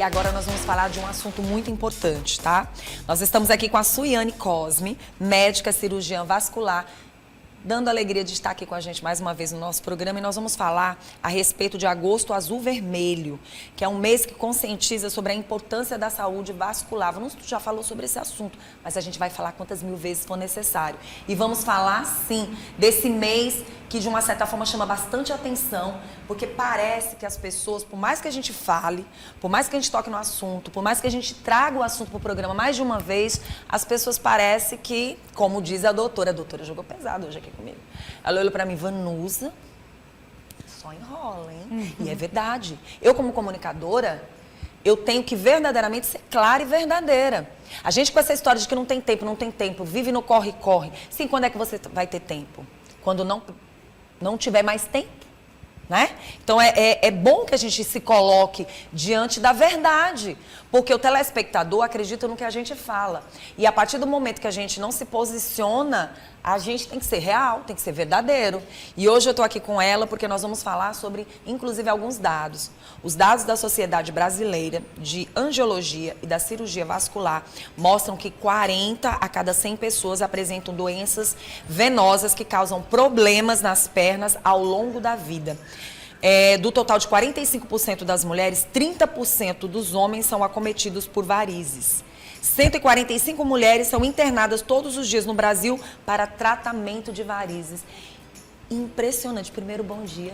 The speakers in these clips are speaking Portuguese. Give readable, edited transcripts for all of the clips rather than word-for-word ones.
agora nós vamos falar de um assunto muito importante, tá? Nós estamos aqui com a Suiane Cosme, médica cirurgiã vascular, dando a alegria de estar aqui com a gente mais uma vez no nosso programa, e nós vamos falar a respeito de Agosto Azul Vermelho, que é um mês que conscientiza sobre a importância da saúde vascular. Tu já falou sobre esse assunto, mas a gente vai falar quantas mil vezes for necessário. E vamos falar, sim, desse mês que de uma certa forma chama bastante atenção, porque parece que as pessoas, por mais que a gente fale, por mais que a gente toque no assunto, por mais que a gente traga o assunto para o programa mais de uma vez, as pessoas parecem que, como diz a doutora jogou pesado hoje aqui comigo. Ela olhou para mim, Vanusa, só enrola, hein? E é verdade. Eu, como comunicadora, eu tenho que verdadeiramente ser clara e verdadeira. A gente com essa história de que não tem tempo, vive no corre-corre. Sim, quando é que você vai ter tempo? Quando não tiver mais tempo, né? Então é bom que a gente se coloque diante da verdade, porque o telespectador acredita no que a gente fala. E a partir do momento que a gente não se posiciona, a gente tem que ser real, tem que ser verdadeiro. E hoje eu estou aqui com ela porque nós vamos falar sobre, inclusive, alguns dados. Os dados da Sociedade Brasileira de Angiologia e da Cirurgia Vascular mostram que 40 a cada 100 pessoas apresentam doenças venosas que causam problemas nas pernas ao longo da vida. Do total de 45% das mulheres, 30% dos homens são acometidos por varizes. 145 mulheres são internadas todos os dias no Brasil para tratamento de varizes. Impressionante. Primeiro, bom dia.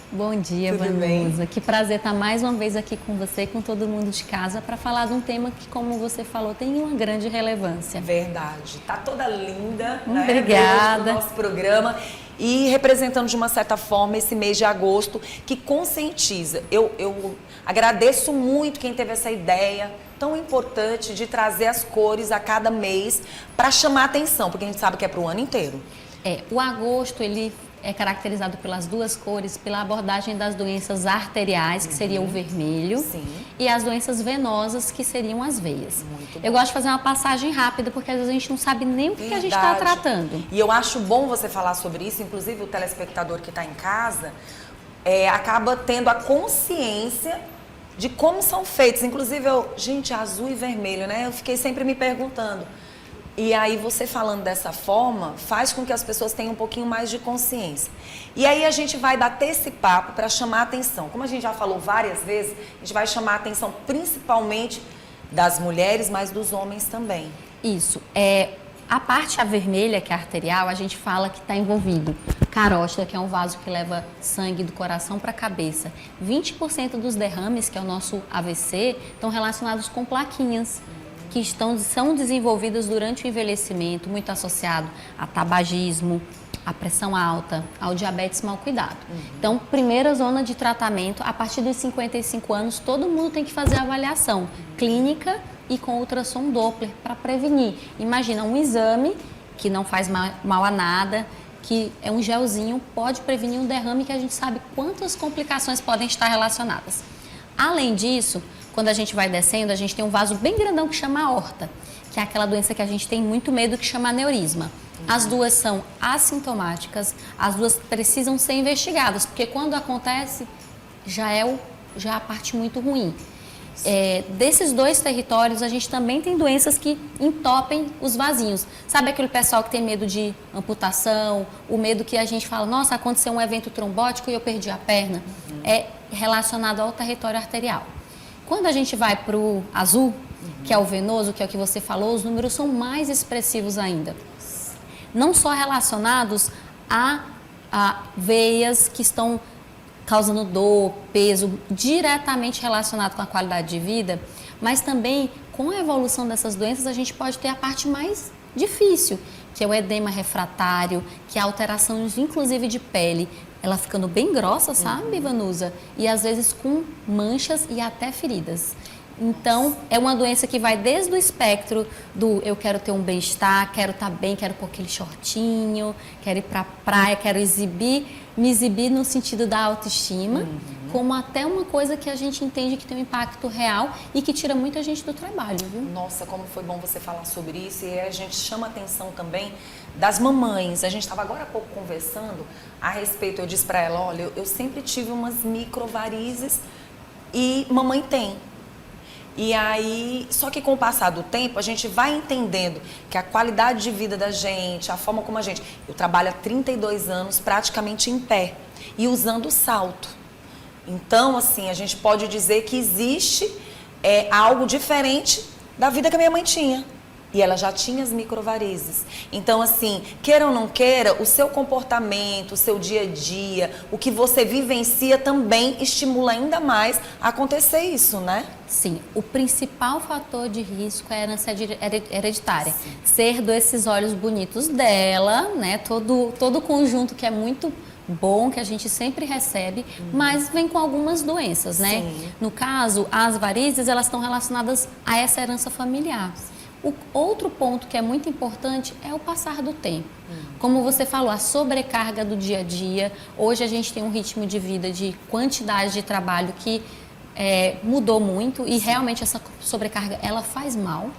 Bom dia, Vanusa. Que prazer estar mais uma vez aqui com você e com todo mundo de casa para falar de um tema que, como você falou, tem uma grande relevância. Verdade. Tá toda linda, Obrigada. No nosso programa e representando de uma certa forma esse mês de agosto que conscientiza. Eu agradeço muito quem teve essa ideia tão importante de trazer as cores a cada mês para chamar a atenção, porque a gente sabe que é para o ano inteiro. O agosto, ele é caracterizado pelas duas cores, pela abordagem das doenças arteriais, que seria o vermelho, sim, e as doenças venosas, que seriam as veias. Muito bom. Eu gosto de fazer uma passagem rápida, porque às vezes a gente não sabe nem o que a gente está tratando. E eu acho bom você falar sobre isso, inclusive o telespectador que está em casa acaba tendo a consciência de como são feitos. Inclusive, gente, azul e vermelho, né? Eu fiquei sempre me perguntando. E aí você falando dessa forma faz com que as pessoas tenham um pouquinho mais de consciência. E aí a gente vai bater esse papo para chamar a atenção. Como a gente já falou várias vezes, a gente vai chamar a atenção principalmente das mulheres, mas dos homens também. Isso. A parte vermelha, que é arterial, a gente fala que está envolvido carótida, que é um vaso que leva sangue do coração para a cabeça. 20% dos derrames, que é o nosso AVC, estão relacionados com plaquinhas, que são desenvolvidas durante o envelhecimento, muito associado a tabagismo, a pressão alta, ao diabetes mal cuidado. Então, primeira zona de tratamento, a partir dos 55 anos, todo mundo tem que fazer avaliação clínica e com ultrassom Doppler para prevenir. Imagina, um exame que não faz mal a nada, que é um gelzinho, pode prevenir um derrame que a gente sabe quantas complicações podem estar relacionadas. Além disso, quando a gente vai descendo, a gente tem um vaso bem grandão que chama aorta, que é aquela doença que a gente tem muito medo, que chama aneurisma. As duas são assintomáticas, as duas precisam ser investigadas, porque quando acontece, já é a parte muito ruim. Desses dois territórios, a gente também tem doenças que entopem os vasinhos. Sabe aquele pessoal que tem medo de amputação, o medo que a gente fala, nossa, aconteceu um evento trombótico e eu perdi a perna? É relacionado ao território arterial. Quando a gente vai para o azul, que é o venoso, que é o que você falou, os números são mais expressivos ainda. Não só relacionados a veias que estão causando dor, peso, diretamente relacionado com a qualidade de vida, mas também com a evolução dessas doenças a gente pode ter a parte mais difícil, que é o edema refratário, que é a alteração inclusive de pele, ela ficando bem grossa, sabe, Vanusa? E às vezes com manchas e até feridas. Então, é uma doença que vai desde o espectro do eu quero ter um bem-estar, quero estar bem, quero pôr aquele shortinho, quero ir para a praia, quero me exibir no sentido da autoestima, como até uma coisa que a gente entende que tem um impacto real e que tira muita gente do trabalho, viu? Nossa, como foi bom você falar sobre isso, e a gente chama a atenção também das mamães. A gente estava agora há pouco conversando a respeito, eu disse para ela, olha, eu sempre tive umas microvarizes e mamãe tem. E aí, só que com o passar do tempo, a gente vai entendendo que a qualidade de vida da gente, a forma como eu trabalho há 32 anos praticamente em pé e usando salto. Então, assim, a gente pode dizer que existe algo diferente da vida que a minha mãe tinha. E ela já tinha as microvarizes. Então, assim, queira ou não queira, o seu comportamento, o seu dia a dia, o que você vivencia também estimula ainda mais a acontecer isso, né? Sim, o principal fator de risco é a herança hereditária. Sim. Ser desses olhos bonitos dela, né? Todo o conjunto que é muito bom, que a gente sempre recebe, mas vem com algumas doenças, né? Sim. No caso, as varizes, elas estão relacionadas a essa herança familiar. O outro ponto que é muito importante é o passar do tempo. Como você falou, a sobrecarga do dia a dia. Hoje a gente tem um ritmo de vida, de quantidade de trabalho que mudou muito e realmente essa sobrecarga, ela faz mal.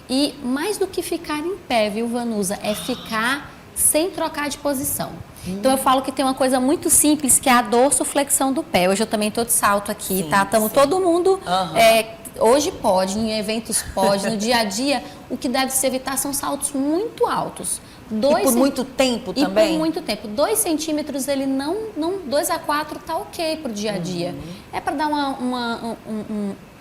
E mais do que ficar em pé, viu, Vanusa, é ficar sem trocar de posição. Então eu falo que tem uma coisa muito simples, que é a dorsiflexão do pé. Hoje eu também estou de salto aqui, sim, tá? Estamos todo mundo... Hoje pode, em eventos pode, no dia a dia, o que deve se evitar são saltos muito altos. E por muito tempo também? E por muito tempo. 2 centímetros, ele não 2 a 4 tá ok pro dia a dia. É para dar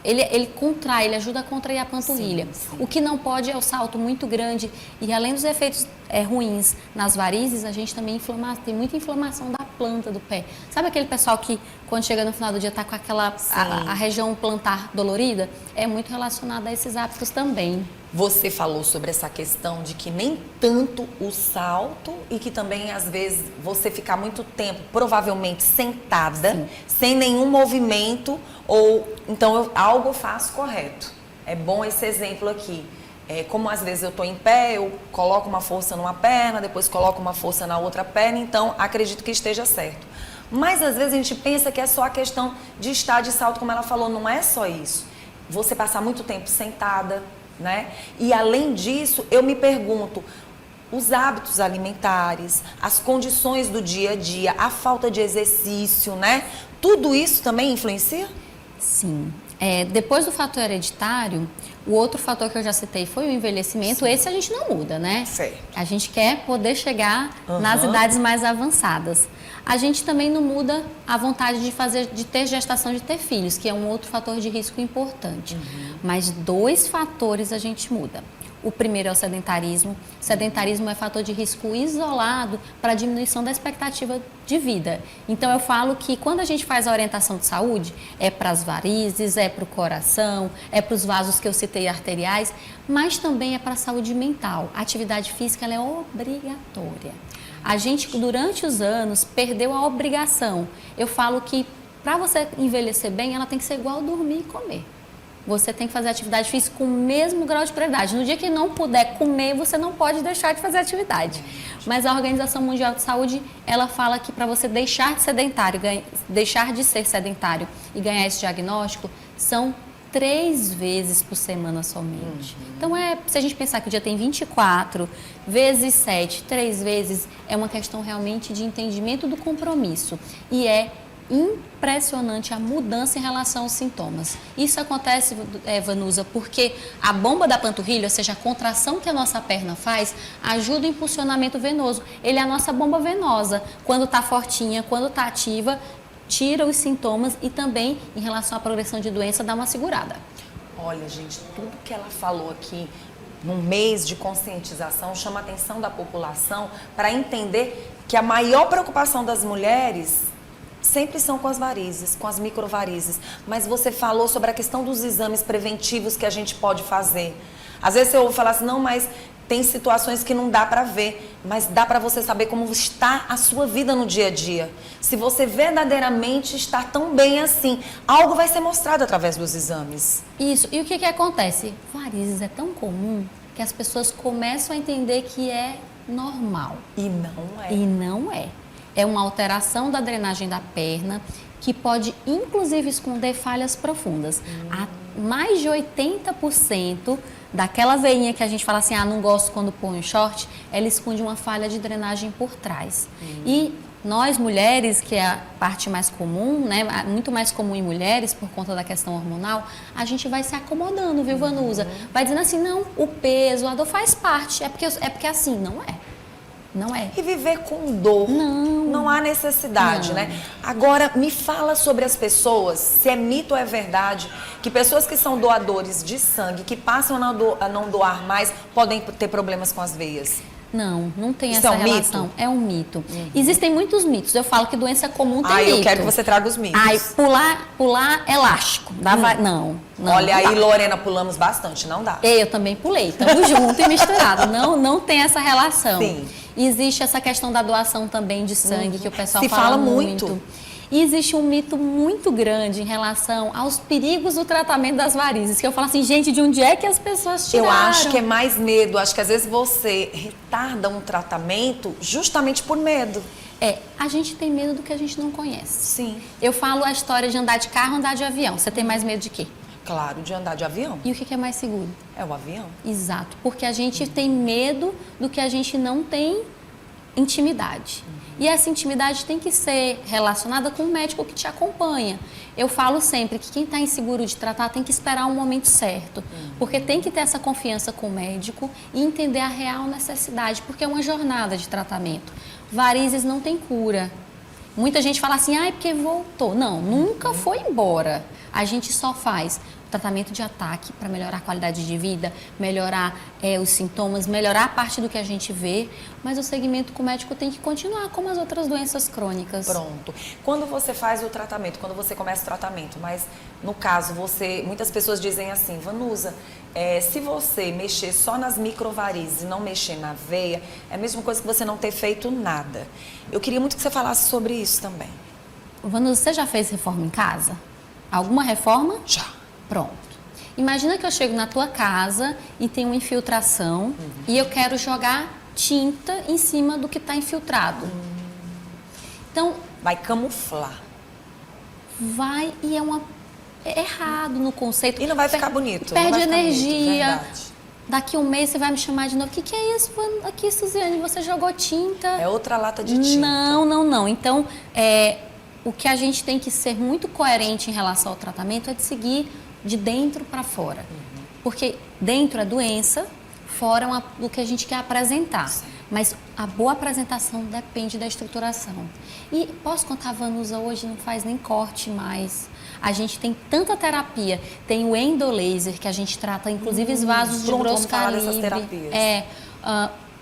ele contrai, ele ajuda a contrair a panturrilha. Sim, sim. O que não pode é o salto muito grande. E além dos efeitos ruins nas varizes, a gente também tem muita inflamação da planta do pé. Sabe aquele pessoal que quando chega no final do dia está com aquela a região plantar dolorida? É muito relacionado a esses hábitos também. Você falou sobre essa questão de que nem tanto o salto e que também, às vezes, você ficar muito tempo, provavelmente sentada, sim, sem nenhum movimento, ou então algo eu faço correto. É bom esse exemplo aqui. Como às vezes eu estou em pé, eu coloco uma força numa perna, depois coloco uma força na outra perna, então acredito que esteja certo. Mas às vezes a gente pensa que é só a questão de estar de salto, como ela falou, não é só isso. Você passar muito tempo sentada, né? E além disso, eu me pergunto, os hábitos alimentares, as condições do dia a dia, a falta de exercício, né? Tudo isso também influencia? Sim. Depois do fator hereditário, o outro fator que eu já citei foi o envelhecimento. Sim. Esse a gente não muda, né? Certo. A gente quer poder chegar nas idades mais avançadas. A gente também não muda a vontade de ter gestação, de ter filhos, que é um outro fator de risco importante. Mas 2 fatores a gente muda. O primeiro é o sedentarismo. O sedentarismo é fator de risco isolado para a diminuição da expectativa de vida. Então, eu falo que quando a gente faz a orientação de saúde, é para as varizes, é para o coração, é para os vasos que eu citei arteriais, mas também é para a saúde mental. A atividade física ela é obrigatória. A gente, durante os anos, perdeu a obrigação. Eu falo que para você envelhecer bem, ela tem que ser igual dormir e comer. Você tem que fazer atividade física com o mesmo grau de prioridade. No dia que não puder comer, você não pode deixar de fazer atividade. Mas a Organização Mundial de Saúde, ela fala que para você deixar de ser sedentário e ganhar esse diagnóstico, são 3 vezes por semana somente. Então, se a gente pensar que o dia tem 24, vezes 7, 3 vezes, é uma questão realmente de entendimento do compromisso. E é impressionante a mudança em relação aos sintomas. Isso acontece, Vanusa, porque a bomba da panturrilha, ou seja, a contração que a nossa perna faz, ajuda o impulsionamento venoso. Ele é a nossa bomba venosa. Quando está fortinha, quando está ativa, tira os sintomas e também, em relação à progressão de doença, dá uma segurada. Olha, gente, tudo que ela falou aqui, num mês de conscientização, chama a atenção da população para entender que a maior preocupação das mulheres sempre são com as varizes, com as microvarizes. Mas você falou sobre a questão dos exames preventivos que a gente pode fazer. Às vezes você ouve falar assim, não, mas tem situações que não dá para ver, mas dá para você saber como está a sua vida no dia a dia. Se você verdadeiramente está tão bem assim, algo vai ser mostrado através dos exames. Isso. E o que acontece? Varizes é tão comum que as pessoas começam a entender que é normal. E não é. E não é. É uma alteração da drenagem da perna que pode, inclusive, esconder falhas profundas. Mais de 80% daquela veinha que a gente fala assim, não gosto quando põe um short, ela esconde uma falha de drenagem por trás. E Nós, mulheres, que é a parte mais comum, né, muito mais comum em mulheres por conta da questão hormonal, a gente vai se acomodando, viu, Vanusa? Vai dizendo assim, não, o peso, a dor faz parte, é porque assim, não é. Não é. E viver com dor. Não há necessidade, né? Agora, me fala sobre as pessoas, se é mito ou é verdade, que pessoas que são doadores de sangue, que passam a não doar mais, podem ter problemas com as veias. Não tem Isso essa é um relação. mito? É um mito. Existem muitos mitos. Eu falo que doença comum tem mito. Eu quero que você traga os mitos. Pular elástico. Não. Olha, não aí, dá. Lorena, pulamos bastante, não dá. Eu também pulei. Estamos junto e misturado. Não tem essa relação. Sim. Existe essa questão da doação também de sangue, que o pessoal Se fala muito. E existe um mito muito grande em relação aos perigos do tratamento das varizes. Que eu falo assim, gente, de onde é que as pessoas tiraram? Eu acho que é mais medo. Acho que às vezes você retarda um tratamento justamente por medo. A gente tem medo do que a gente não conhece. Sim. Eu falo a história de andar de carro, andar de avião. Você tem mais medo de quê? Claro, de andar de avião. E o que é mais seguro? É o avião. Exato, porque a gente tem medo do que a gente não tem intimidade. E essa intimidade tem que ser relacionada com o médico que te acompanha. Eu falo sempre que quem está inseguro de tratar tem que esperar um momento certo, porque tem que ter essa confiança com o médico e entender a real necessidade, porque é uma jornada de tratamento. Varizes não tem cura. Muita gente fala assim, porque voltou. Não, nunca foi embora. A gente só faz tratamento de ataque para melhorar a qualidade de vida, melhorar os sintomas, melhorar a parte do que a gente vê, mas o segmento com o médico tem que continuar como as outras doenças crônicas. Pronto. Quando você faz o tratamento, quando você começa o tratamento, mas no caso, muitas pessoas dizem assim, Vanusa, se você mexer só nas microvarizes e não mexer na veia, é a mesma coisa que você não ter feito nada. Eu queria muito que você falasse sobre isso também. Vanusa, você já fez reforma em casa? Alguma reforma? Já. Pronto. Imagina que eu chego na tua casa e tem uma infiltração e eu quero jogar tinta em cima do que está infiltrado. Então... vai camuflar. Vai e é errado no conceito. E não vai ficar bonito. Perde não vai ficar energia. bonito, daqui um mês você vai me chamar de novo. O que é isso? Aqui, Suziane, você jogou tinta. É outra lata de tinta. Não. Então, o que a gente tem que ser muito coerente em relação ao tratamento é de seguir de dentro para fora. Porque dentro é doença, fora o que a gente quer apresentar. Sim. Mas a boa apresentação depende da estruturação. E posso contar, Vanusa, hoje não faz nem corte mais. A gente tem tanta terapia. Tem o endolaser, que a gente trata, inclusive, os vasos de grosso calibre.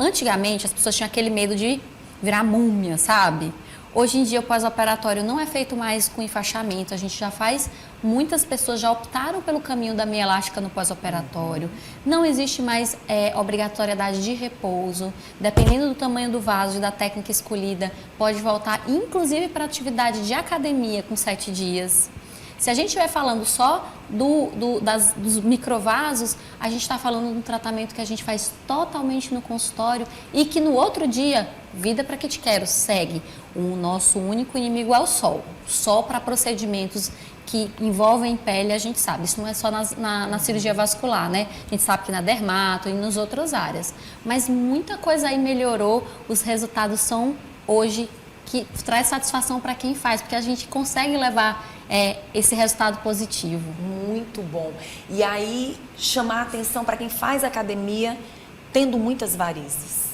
Antigamente, as pessoas tinham aquele medo de virar múmia, sabe? Hoje em dia, o pós-operatório não é feito mais com enfaixamento. A gente já faz... Muitas pessoas já optaram pelo caminho da meia elástica no pós-operatório. Não existe mais obrigatoriedade de repouso. Dependendo do tamanho do vaso e da técnica escolhida, pode voltar, inclusive, para atividade de academia com 7 dias. Se a gente estiver falando só dos microvasos, a gente está falando de um tratamento que a gente faz totalmente no consultório e que no outro dia, vida para que te quero, segue. O nosso único inimigo é o sol. Sol para procedimentos que envolvem pele, a gente sabe. Isso não é só na cirurgia vascular, né? A gente sabe que na dermato e nas outras áreas. Mas muita coisa aí melhorou, os resultados são hoje que traz satisfação para quem faz, porque a gente consegue levar esse resultado positivo. Muito bom. E aí, chamar a atenção para quem faz academia tendo muitas varizes.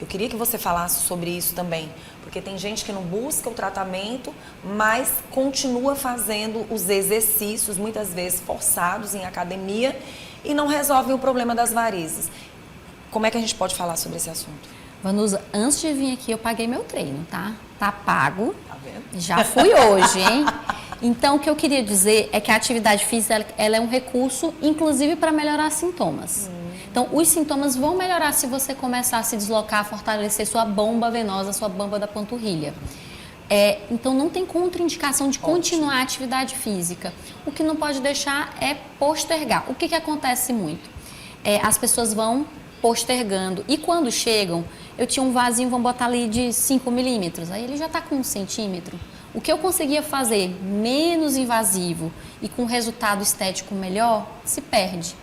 Eu queria que você falasse sobre isso também, porque tem gente que não busca o tratamento, mas continua fazendo os exercícios, muitas vezes forçados em academia, e não resolvem o problema das varizes. Como é que a gente pode falar sobre esse assunto? Vanusa, antes de vir aqui eu paguei meu treino, tá? Tá pago. Tá vendo? Já fui hoje, hein? Então, o que eu queria dizer é que a atividade física ela é um recurso, inclusive, para melhorar sintomas. Então, os sintomas vão melhorar se você começar a se deslocar, fortalecer sua bomba venosa, sua bomba da panturrilha. Então, não tem contraindicação de continuar a atividade física. O que não pode deixar é postergar. O que acontece muito? As pessoas vão postergando. E quando chegam, eu tinha um vasinho, vamos botar ali de 5 milímetros, aí ele já está com 1 centímetro. O que eu conseguia fazer menos invasivo e com resultado estético melhor, se perde.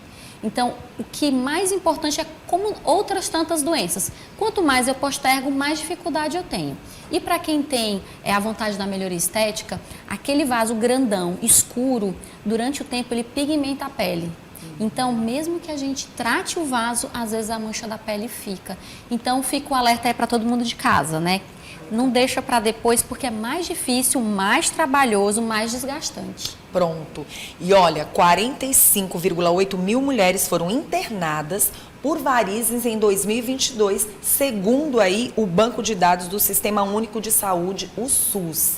Então, o que mais importante é como outras tantas doenças. Quanto mais eu postergo, mais dificuldade eu tenho. E para quem tem a vontade da melhoria estética, aquele vaso grandão, escuro, durante o tempo ele pigmenta a pele. Então, mesmo que a gente trate o vaso, às vezes a mancha da pele fica. Então, fica o alerta aí para todo mundo de casa, né? Não deixa para depois, porque é mais difícil, mais trabalhoso, mais desgastante. Pronto. E olha, 45,8 mil mulheres foram internadas por varizes em 2022, segundo aí o Banco de Dados do Sistema Único de Saúde, o SUS.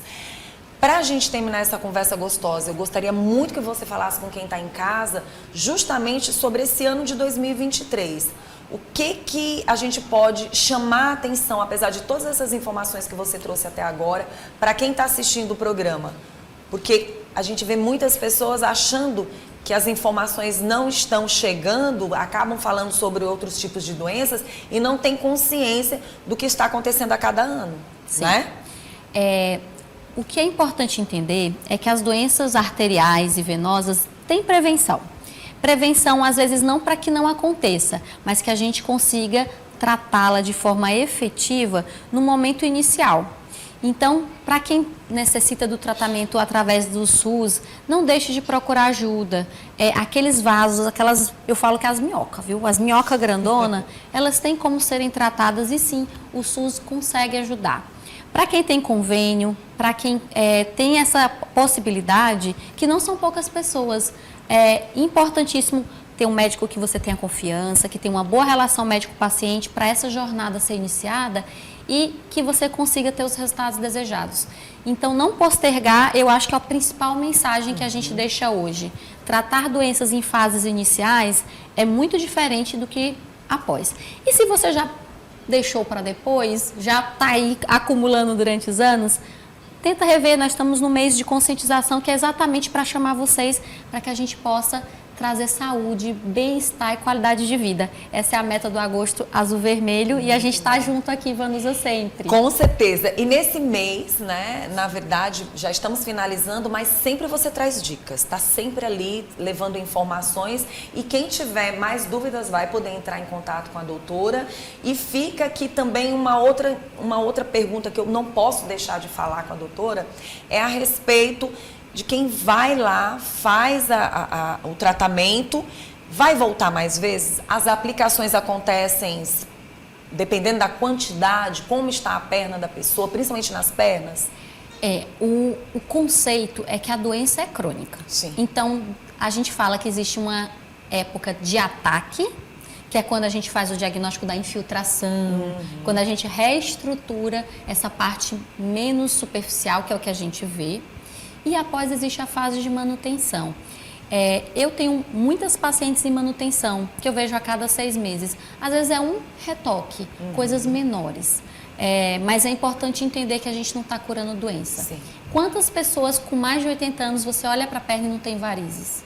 Para a gente terminar essa conversa gostosa, eu gostaria muito que você falasse com quem está em casa justamente sobre esse ano de 2023. O que a gente pode chamar a atenção, apesar de todas essas informações que você trouxe até agora, para quem está assistindo o programa? Porque a gente vê muitas pessoas achando que as informações não estão chegando, acabam falando sobre outros tipos de doenças e não tem consciência do que está acontecendo a cada ano, Sim. né? O que é importante entender é que as doenças arteriais e venosas têm prevenção. Prevenção, às vezes, não para que não aconteça, mas que a gente consiga tratá-la de forma efetiva no momento inicial. Então, para quem necessita do tratamento através do SUS, não deixe de procurar ajuda. Aqueles vasos, eu falo que as minhocas, viu? As minhocas grandona, elas têm como serem tratadas e sim, o SUS consegue ajudar. Para quem tem convênio, para quem tem essa possibilidade, que não são poucas pessoas, é importantíssimo ter um médico que você tenha confiança, que tenha uma boa relação médico-paciente para essa jornada ser iniciada e que você consiga ter os resultados desejados. Então, não postergar, eu acho que é a principal mensagem que a gente deixa hoje. Tratar doenças em fases iniciais é muito diferente do que após. E se você já deixou para depois, já está aí acumulando durante os anos, tenta rever. Nós estamos no mês de conscientização, que é exatamente para chamar vocês, para que a gente possa trazer saúde, bem-estar e qualidade de vida. Essa é a meta do Agosto Azul Vermelho e a gente está junto aqui, Vanusa, sempre. Com certeza. E nesse mês, né, na verdade, já estamos finalizando, mas sempre você traz dicas, está sempre ali levando informações e quem tiver mais dúvidas vai poder entrar em contato com a doutora. E fica aqui também uma outra pergunta que eu não posso deixar de falar com a doutora, é a respeito de quem vai lá, faz o tratamento, vai voltar mais vezes? As aplicações acontecem dependendo da quantidade, como está a perna da pessoa, principalmente nas pernas? O conceito é que a doença é crônica. Sim. Então, a gente fala que existe uma época de ataque, que é quando a gente faz o diagnóstico da infiltração, quando a gente reestrutura essa parte menos superficial, que é o que a gente vê. E após existe a fase de manutenção. Eu tenho muitas pacientes em manutenção, que eu vejo a cada 6 meses. Às vezes é um retoque, coisas menores. Mas é importante entender que a gente não está curando doença. Sim. Quantas pessoas com mais de 80 anos você olha para a perna e não tem varizes?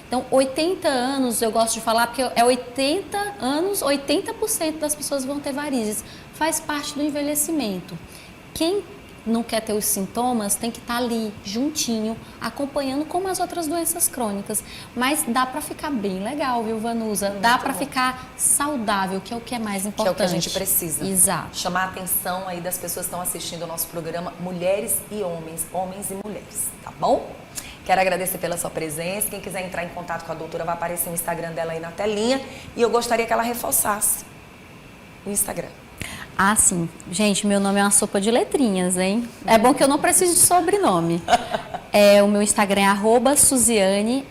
Então, 80 anos, eu gosto de falar, porque 80 anos, 80% das pessoas vão ter varizes. Faz parte do envelhecimento. Quem não quer ter os sintomas, tem que estar ali, juntinho, acompanhando como as outras doenças crônicas. Mas dá para ficar bem legal, viu, Vanusa? Dá para ficar saudável, que é o que é mais importante. Que é o que a gente precisa. Exato. Chamar a atenção aí das pessoas que estão assistindo ao nosso programa, mulheres e homens, homens e mulheres, tá bom? Quero agradecer pela sua presença. Quem quiser entrar em contato com a doutora, vai aparecer o Instagram dela aí na telinha. E eu gostaria que ela reforçasse o Instagram. Ah, sim. Gente, meu nome é uma sopa de letrinhas, hein? É bom que eu não preciso de sobrenome. O meu Instagram é @Suziane,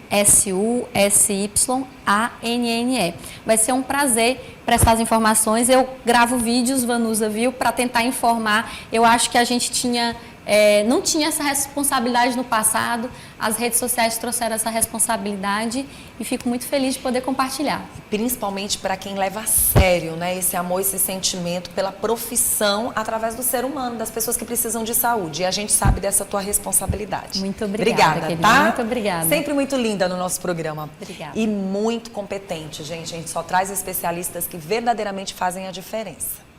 SUSYANNE. Vai ser um prazer prestar as informações. Eu gravo vídeos, Vanusa, viu? Para tentar informar. Eu acho que a gente não tinha essa responsabilidade no passado. As redes sociais trouxeram essa responsabilidade e fico muito feliz de poder compartilhar. Principalmente para quem leva a sério, né, esse amor, esse sentimento pela profissão através do ser humano, das pessoas que precisam de saúde. E a gente sabe dessa tua responsabilidade. Muito obrigada, querida. Tá? Muito obrigada. Sempre muito linda no nosso programa. Obrigada. E muito competente, gente. A gente só traz especialistas que verdadeiramente fazem a diferença.